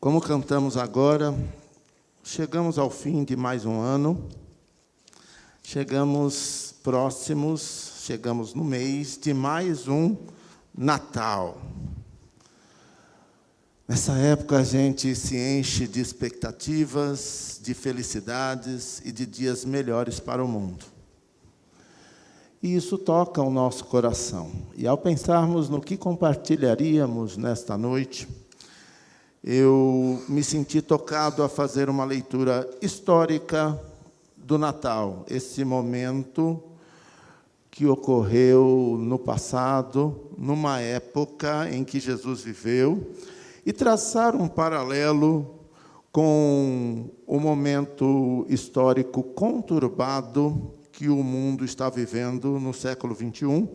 Como cantamos agora, chegamos ao fim de mais um ano, chegamos próximos, chegamos no mês de mais um Natal. Nessa época, a gente se enche de expectativas, de felicidades e de dias melhores para o mundo. E isso toca o nosso coração. E, ao pensarmos no que compartilharíamos nesta noite, eu me senti tocado a fazer uma leitura histórica do Natal, esse momento que ocorreu no passado, numa época em que Jesus viveu, e traçar um paralelo com o momento histórico conturbado que o mundo está vivendo no século XXI,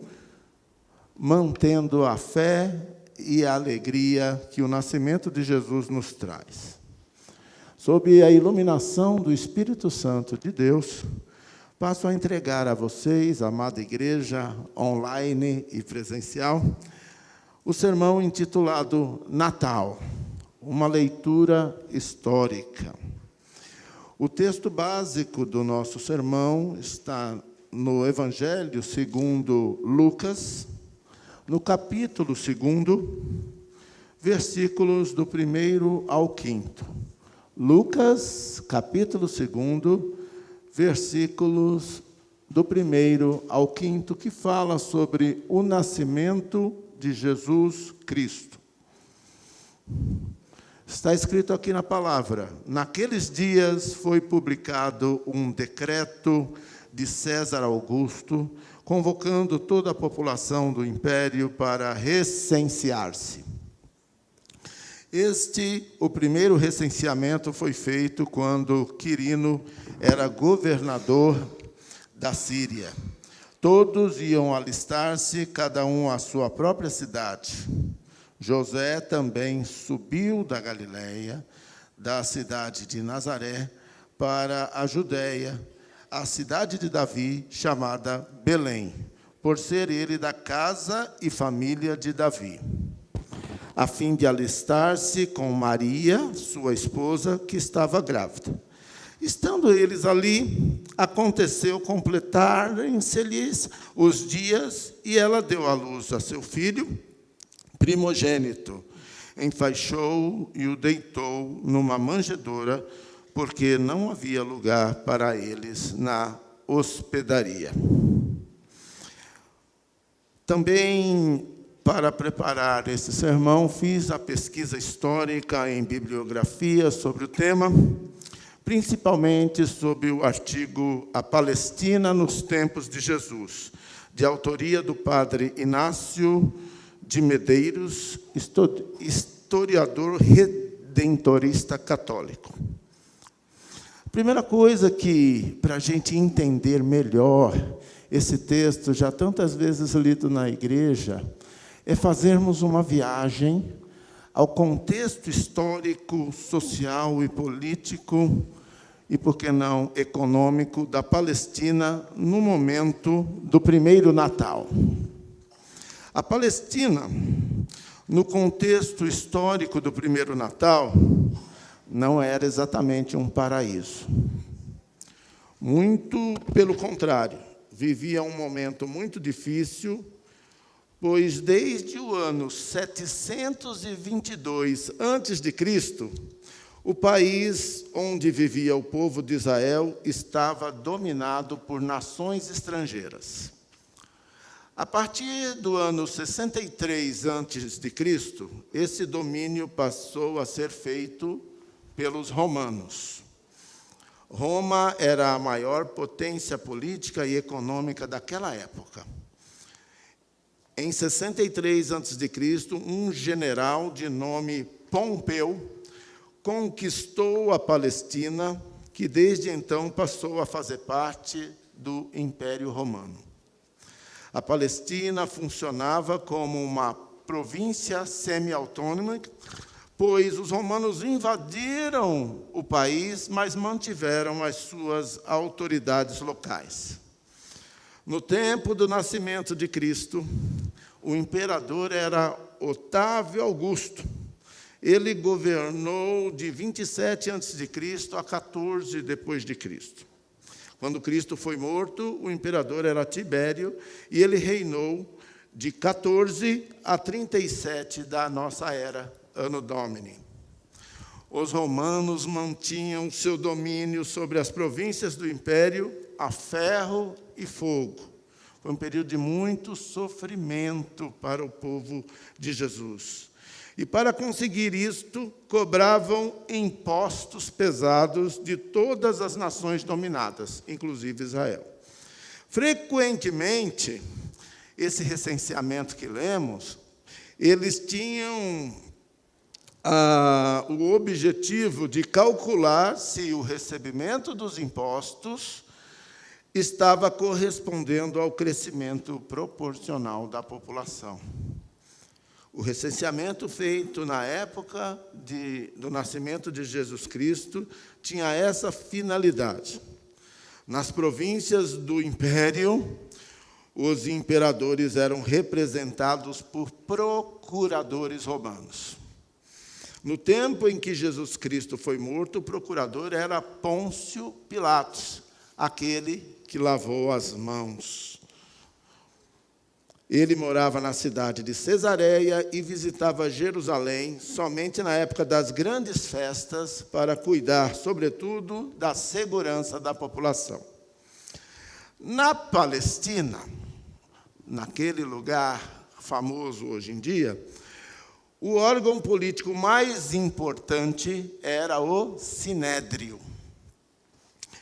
mantendo a fé e a alegria que o nascimento de Jesus nos traz. Sob a iluminação do Espírito Santo de Deus, passo a entregar a vocês, amada igreja, online e presencial, o sermão intitulado Natal, uma leitura histórica. O texto básico do nosso sermão está no Evangelho segundo Lucas, no capítulo 2, versículos do 1º ao 5º. Lucas, capítulo 2, versículos do 1º ao 5º, que fala sobre o nascimento de Jesus Cristo. Está escrito aqui na palavra: naqueles dias foi publicado um decreto de César Augusto, convocando toda a população do império para recensear-se. O primeiro recenseamento foi feito quando Quirino era governador da Síria. Todos iam alistar-se, cada um à sua própria cidade. José também subiu da Galileia, da cidade de Nazaré, para a Judéia, a cidade de Davi, chamada Belém, por ser ele da casa e família de Davi, a fim de alistar-se com Maria, sua esposa, que estava grávida. Estando eles ali, aconteceu completarem-se-lhes os dias, e ela deu à luz a seu filho primogênito, enfaixou-o e o deitou numa manjedoura, porque não havia lugar para eles na hospedaria. Também, para preparar esse sermão, fiz a pesquisa histórica em bibliografia sobre o tema, principalmente sobre o artigo A Palestina nos Tempos de Jesus, de autoria do padre Inácio de Medeiros, historiador redentorista católico. A primeira coisa que, para a gente entender melhor esse texto, já tantas vezes lido na igreja, é fazermos uma viagem ao contexto histórico, social e político, e, por que não, econômico, da Palestina no momento do primeiro Natal. A Palestina, no contexto histórico do primeiro Natal, não era exatamente um paraíso. Muito pelo contrário, vivia um momento muito difícil, pois desde o ano 722 a.C., o país onde vivia o povo de Israel estava dominado por nações estrangeiras. A partir do ano 63 a.C., esse domínio passou a ser feito pelos romanos. Roma era a maior potência política e econômica daquela época. Em 63 a.C., um general de nome Pompeu conquistou a Palestina, que desde então passou a fazer parte do Império Romano. A Palestina funcionava como uma província semi-autônoma, pois os romanos invadiram o país, mas mantiveram as suas autoridades locais. No tempo do nascimento de Cristo, o imperador era Otávio Augusto. ele governou de 27 a.C. a 14 depois de Cristo. Quando Cristo foi morto, o imperador era Tibério, e ele reinou de 14 a 37 da nossa era, Anno Domini. Os romanos mantinham seu domínio sobre as províncias do império a ferro e fogo. Foi um período de muito sofrimento para o povo de Jesus. E para conseguir isto, cobravam impostos pesados de todas as nações dominadas, inclusive Israel. Frequentemente, esse recenseamento que lemos, eles tinham o objetivo de calcular se o recebimento dos impostos estava correspondendo ao crescimento proporcional da população. O recenseamento feito na época do nascimento de Jesus Cristo tinha essa finalidade. Nas províncias do império, os imperadores eram representados por procuradores romanos. No tempo em que Jesus Cristo foi morto, o procurador era Pôncio Pilatos, aquele que lavou as mãos. Ele morava na cidade de Cesareia e visitava Jerusalém somente na época das grandes festas para cuidar, sobretudo, da segurança da população. Na Palestina, naquele lugar famoso hoje em dia, o órgão político mais importante era o Sinédrio.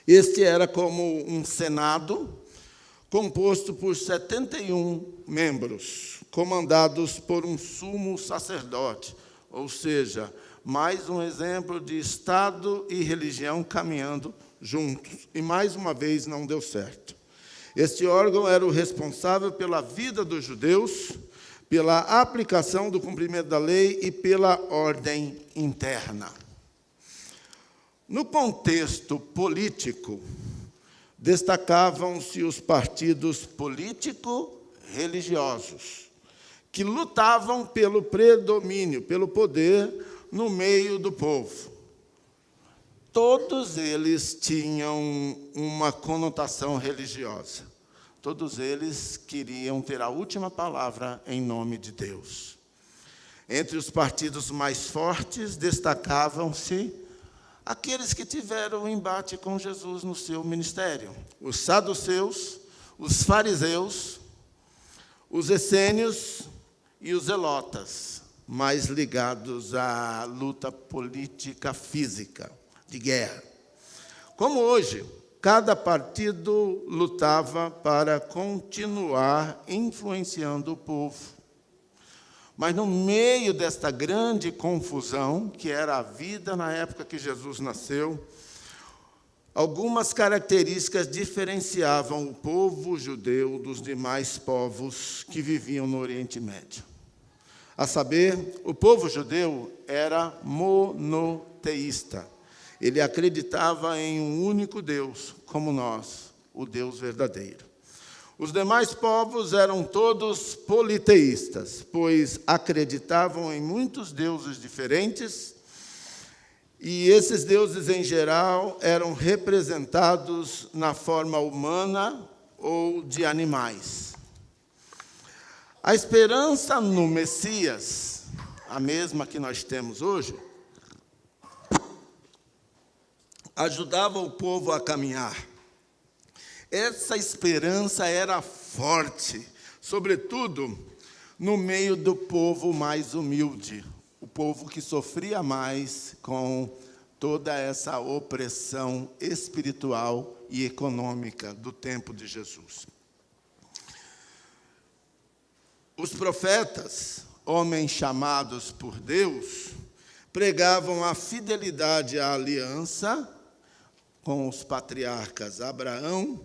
Este era como um senado composto por 71 membros, comandados por um sumo sacerdote, ou seja, mais um exemplo de Estado e religião caminhando juntos. E, mais uma vez, não deu certo. Este órgão era o responsável pela vida dos judeus, pela aplicação do cumprimento da lei e pela ordem interna. No contexto político, destacavam-se os partidos político-religiosos, que lutavam pelo predomínio, pelo poder no meio do povo. Todos eles tinham uma conotação religiosa. Todos eles queriam ter a última palavra em nome de Deus. Entre os partidos mais fortes, destacavam-se aqueles que tiveram embate com Jesus no seu ministério: os saduceus, os fariseus, os essênios e os zelotas, mais ligados à luta política física, de guerra. Como hoje, cada partido lutava para continuar influenciando o povo. Mas, no meio desta grande confusão, que era a vida na época que Jesus nasceu, algumas características diferenciavam o povo judeu dos demais povos que viviam no Oriente Médio. A saber, o povo judeu era monoteísta. Ele acreditava em um único Deus, como nós, o Deus verdadeiro. Os demais povos eram todos politeístas, pois acreditavam em muitos deuses diferentes, e esses deuses, em geral, eram representados na forma humana ou de animais. A esperança no Messias, a mesma que nós temos hoje, ajudava o povo a caminhar. Essa esperança era forte, sobretudo no meio do povo mais humilde, o povo que sofria mais com toda essa opressão espiritual e econômica do tempo de Jesus. Os profetas, homens chamados por Deus, pregavam a fidelidade à aliança com os patriarcas Abraão,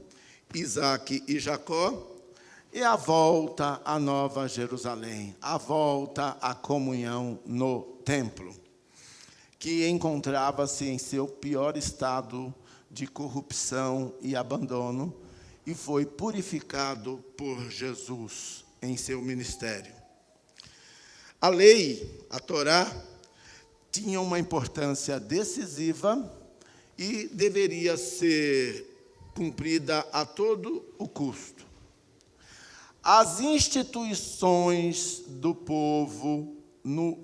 Isaque e Jacó, e a volta à Nova Jerusalém, a volta à comunhão no templo, que encontrava-se em seu pior estado de corrupção e abandono, e foi purificado por Jesus em seu ministério. A lei, a Torá, tinha uma importância decisiva e deveria ser cumprida a todo o custo. As instituições do povo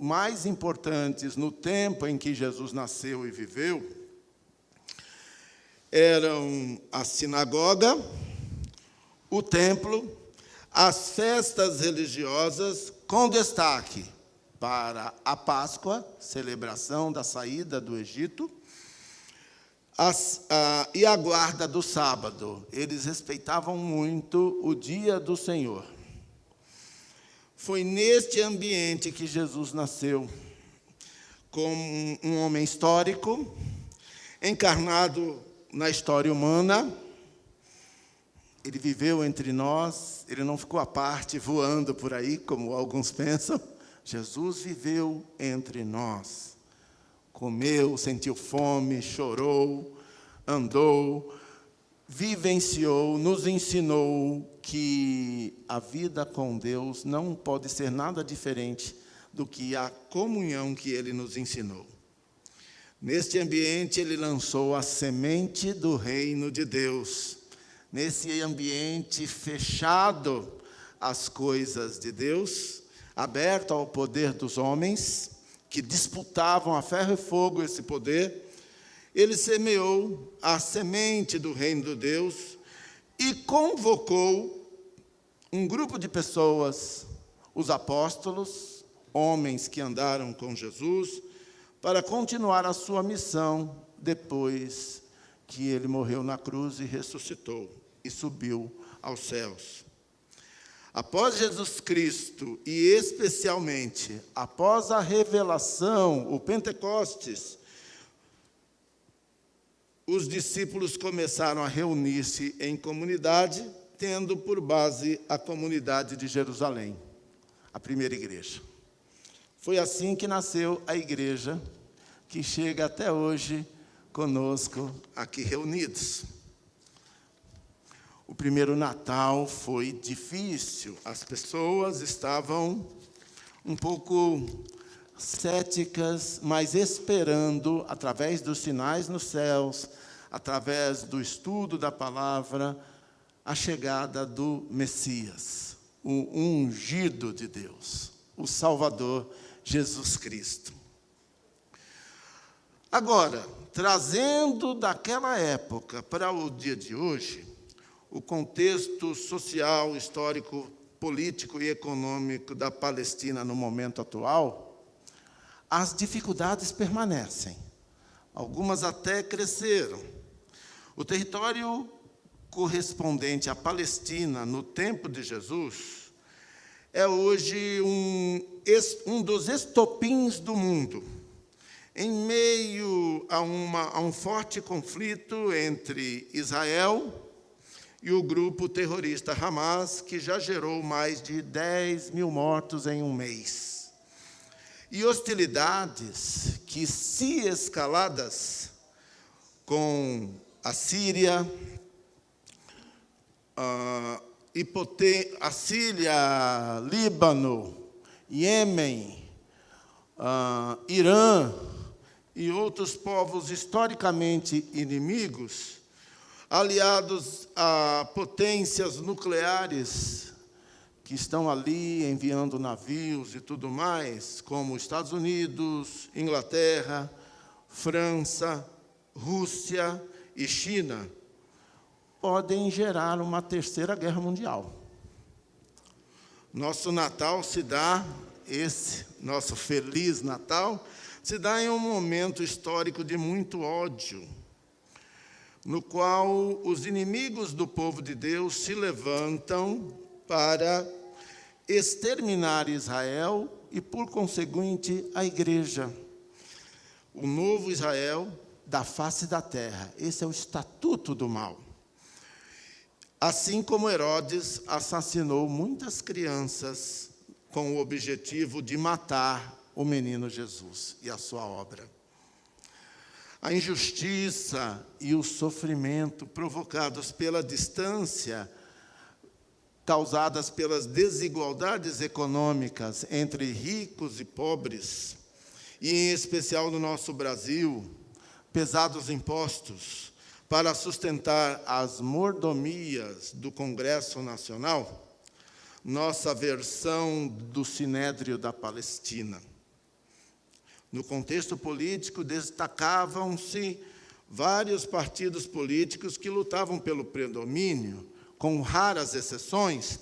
mais importantes no tempo em que Jesus nasceu e viveu eram a sinagoga, o templo, as festas religiosas, com destaque para a Páscoa, celebração da saída do Egito, e a guarda do sábado. Eles respeitavam muito o dia do Senhor. Foi neste ambiente que Jesus nasceu, como um homem histórico, encarnado na história humana. Ele viveu entre nós, ele não ficou à parte, voando por aí, como alguns pensam. Jesus viveu entre nós. Comeu, sentiu fome, chorou, andou, vivenciou, nos ensinou que a vida com Deus não pode ser nada diferente do que a comunhão que Ele nos ensinou. Neste ambiente, Ele lançou a semente do reino de Deus. Nesse ambiente fechado às coisas de Deus, aberto ao poder dos homens, que disputavam a ferro e fogo esse poder, ele semeou a semente do reino de Deus e convocou um grupo de pessoas, os apóstolos, homens que andaram com Jesus, para continuar a sua missão depois que ele morreu na cruz e ressuscitou e subiu aos céus. Após Jesus Cristo, e especialmente após a revelação, o Pentecostes, os discípulos começaram a reunir-se em comunidade, tendo por base a comunidade de Jerusalém, a primeira igreja. Foi assim que nasceu a igreja, que chega até hoje conosco aqui reunidos. O primeiro Natal foi difícil, as pessoas estavam um pouco céticas, mas esperando, através dos sinais nos céus, através do estudo da palavra, a chegada do Messias, o ungido de Deus, o Salvador, Jesus Cristo. Agora, trazendo daquela época para o dia de hoje, o contexto social, histórico, político e econômico da Palestina no momento atual, as dificuldades permanecem. Algumas até cresceram. O território correspondente à Palestina no tempo de Jesus é hoje um dos estopins do mundo, em meio a um forte conflito entre Israel e o grupo terrorista Hamas, que já gerou mais de 10 mil mortos em um mês. E hostilidades que, se escaladas com a Síria, Líbano, Iêmen, Irã e outros povos historicamente inimigos, aliados a potências nucleares que estão ali enviando navios e tudo mais, como Estados Unidos, Inglaterra, França, Rússia e China, podem gerar uma terceira guerra mundial. Nosso Natal se dá, esse nosso feliz Natal, se dá em um momento histórico de muito ódio, no qual os inimigos do povo de Deus se levantam para exterminar Israel e, por conseguinte, a igreja. O novo Israel da face da terra. Esse é o estatuto do mal. Assim como Herodes assassinou muitas crianças com o objetivo de matar o menino Jesus e a sua obra. A injustiça e o sofrimento provocados pela distância, causadas pelas desigualdades econômicas entre ricos e pobres, e em especial no nosso Brasil, pesados impostos para sustentar as mordomias do Congresso Nacional, nossa versão do Sinédrio da Palestina. No contexto político, destacavam-se vários partidos políticos que lutavam pelo predomínio, com raras exceções,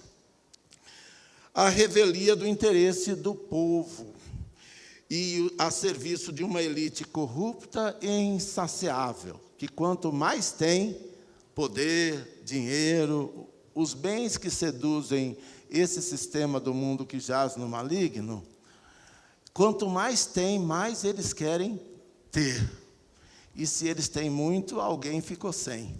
a revelia do interesse do povo e a serviço de uma elite corrupta e insaciável, que quanto mais tem poder, dinheiro, os bens que seduzem esse sistema do mundo que jaz no maligno, quanto mais tem, mais eles querem ter. E se eles têm muito, alguém ficou sem.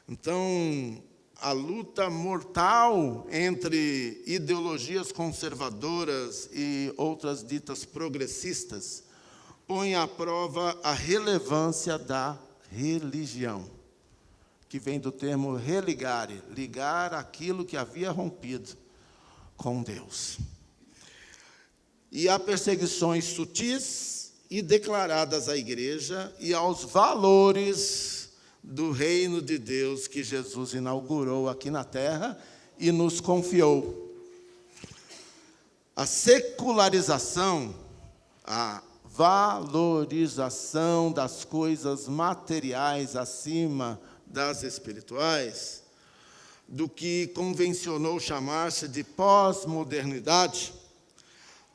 Então, a luta mortal entre ideologias conservadoras e outras ditas progressistas põe à prova a relevância da religião, que vem do termo religare, ligar aquilo que havia rompido com Deus. E há perseguições sutis e declaradas à igreja e aos valores do reino de Deus que Jesus inaugurou aqui na terra e nos confiou. A secularização, a valorização das coisas materiais acima das espirituais, do que convencionou chamar-se de pós-modernidade,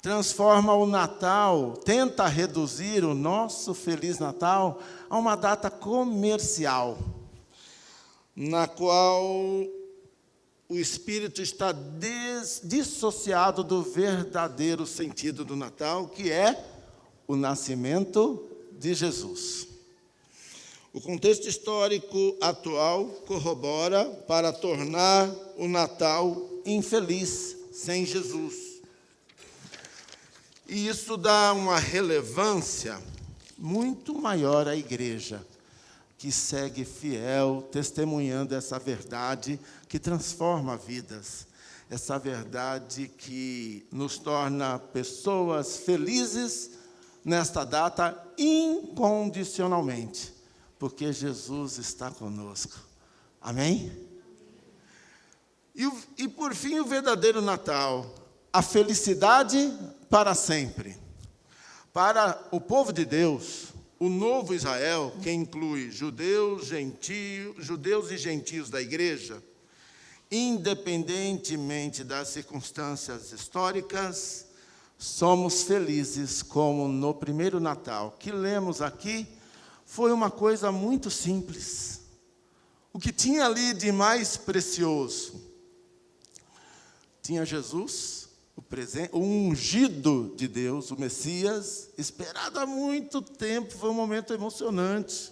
transforma o Natal, tenta reduzir o nosso Feliz Natal a uma data comercial, na qual o espírito está dissociado do verdadeiro sentido do Natal, que é o nascimento de Jesus. O contexto histórico atual corrobora para tornar o Natal infeliz, sem Jesus. E isso dá uma relevância muito maior à igreja, que segue fiel, testemunhando essa verdade que transforma vidas, essa verdade que nos torna pessoas felizes nesta data incondicionalmente, porque Jesus está conosco. Amém? E por fim, o verdadeiro Natal, a felicidade para sempre. Para o povo de Deus, o novo Israel, que inclui judeus e gentios da igreja, independentemente das circunstâncias históricas, somos felizes, como no primeiro Natal, que lemos aqui, foi uma coisa muito simples. O que tinha ali de mais precioso? Tinha Jesus, o ungido de Deus, o Messias, esperado há muito tempo, foi um momento emocionante.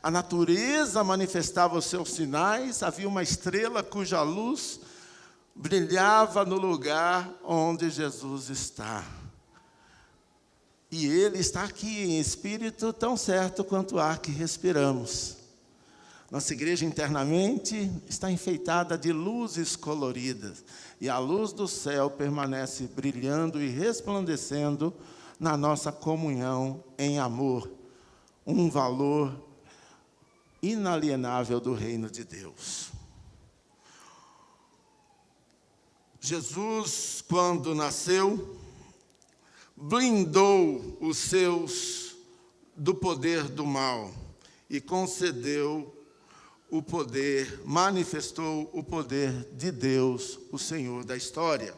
A natureza manifestava os seus sinais, havia uma estrela cuja luz brilhava no lugar onde Jesus está. E Ele está aqui em espírito tão certo quanto o ar que respiramos. Nossa igreja internamente está enfeitada de luzes coloridas, e a luz do céu permanece brilhando e resplandecendo na nossa comunhão em amor, um valor inalienável do reino de Deus. Jesus, quando nasceu, blindou os seus do poder do mal e concedeu o poder, manifestou o poder de Deus, o Senhor da história.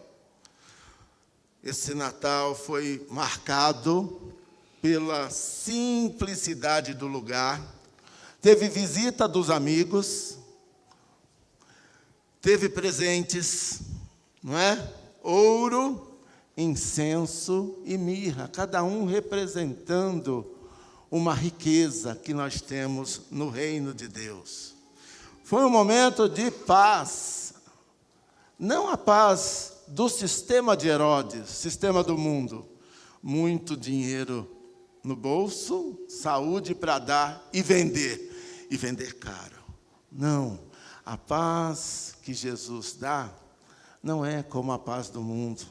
Esse Natal foi marcado pela simplicidade do lugar, teve visita dos amigos, teve presentes, não é? Ouro, incenso e mirra, cada um representando uma riqueza que nós temos no reino de Deus. Foi um momento de paz, não a paz do sistema de Herodes, sistema do mundo. Muito dinheiro no bolso, saúde para dar e vender caro. Não, a paz que Jesus dá não é como a paz do mundo.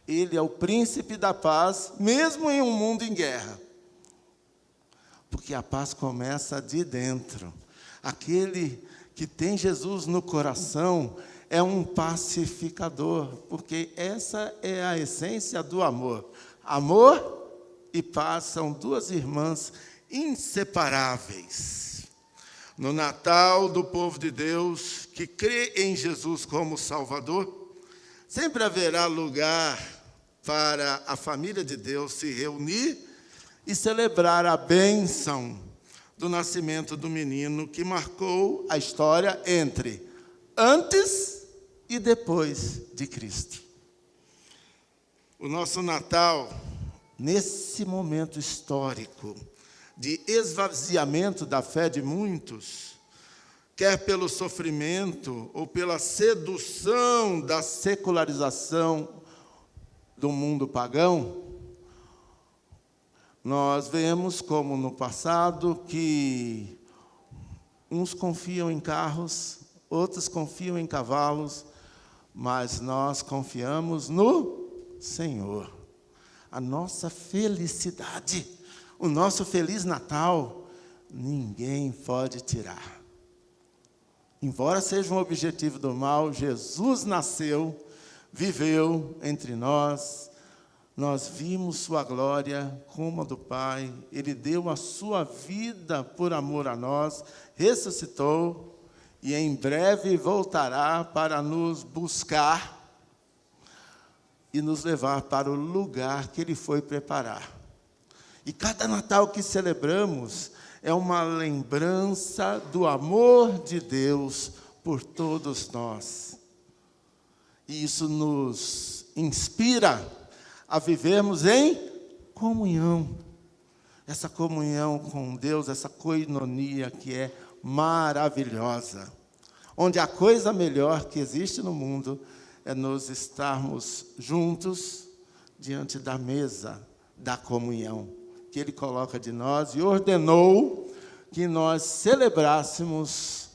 Ele é o príncipe da paz, mesmo em um mundo em guerra. Porque a paz começa de dentro. Aquele que tem Jesus no coração é um pacificador, porque essa é a essência do amor. Amor e paz são duas irmãs inseparáveis. No Natal do povo de Deus, que crê em Jesus como Salvador, sempre haverá lugar para a família de Deus se reunir e celebrar a bênção do nascimento do menino que marcou a história entre antes e depois de Cristo. O nosso Natal, nesse momento histórico de esvaziamento da fé de muitos, quer pelo sofrimento ou pela sedução da secularização do mundo pagão, nós vemos, como no passado, que uns confiam em carros, outros confiam em cavalos, mas nós confiamos no Senhor. A nossa felicidade, o nosso Feliz Natal, ninguém pode tirar. Embora seja um objetivo do mal, Jesus nasceu, viveu entre nós, nós vimos sua glória como a do Pai, Ele deu a sua vida por amor a nós, ressuscitou e em breve voltará para nos buscar e nos levar para o lugar que Ele foi preparar. E cada Natal que celebramos é uma lembrança do amor de Deus por todos nós. E isso nos inspira a vivermos em comunhão. Essa comunhão com Deus, essa koinonia que é maravilhosa. Onde a coisa melhor que existe no mundo é nós estarmos juntos diante da mesa da comunhão que Ele coloca de nós e ordenou que nós celebrássemos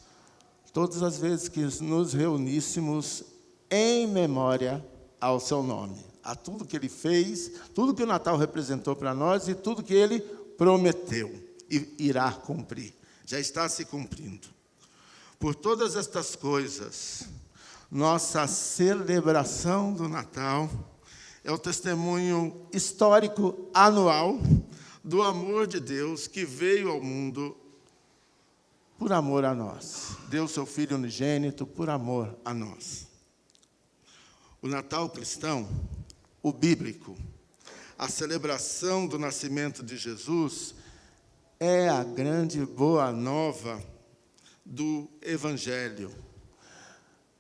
todas as vezes que nos reuníssemos em memória ao seu nome, a tudo que Ele fez, tudo que o Natal representou para nós e tudo que Ele prometeu e irá cumprir. Já está se cumprindo. Por todas estas coisas, nossa celebração do Natal é o testemunho histórico anual do amor de Deus que veio ao mundo por amor a nós. Deu seu Filho unigênito por amor a nós. O Natal cristão, o bíblico, a celebração do nascimento de Jesus, é a grande boa nova do Evangelho.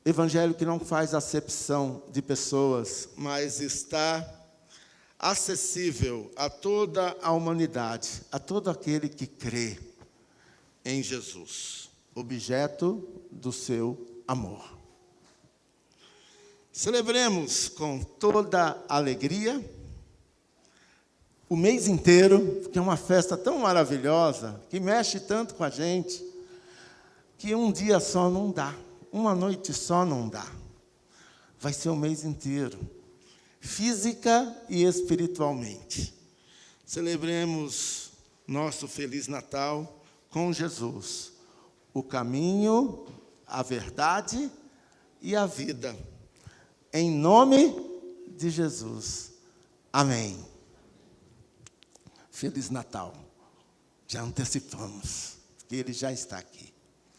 Evangelho que não faz acepção de pessoas, mas está acessível a toda a humanidade, a todo aquele que crê em Jesus, objeto do seu amor. Celebremos com toda alegria o mês inteiro, porque é uma festa tão maravilhosa, que mexe tanto com a gente, que um dia só não dá, uma noite só não dá. Vai ser o mês inteiro, física e espiritualmente. Celebremos nosso Feliz Natal com Jesus, o caminho, a verdade e a vida. Em nome de Jesus. Amém. Feliz Natal. Já antecipamos, porque Ele já está aqui.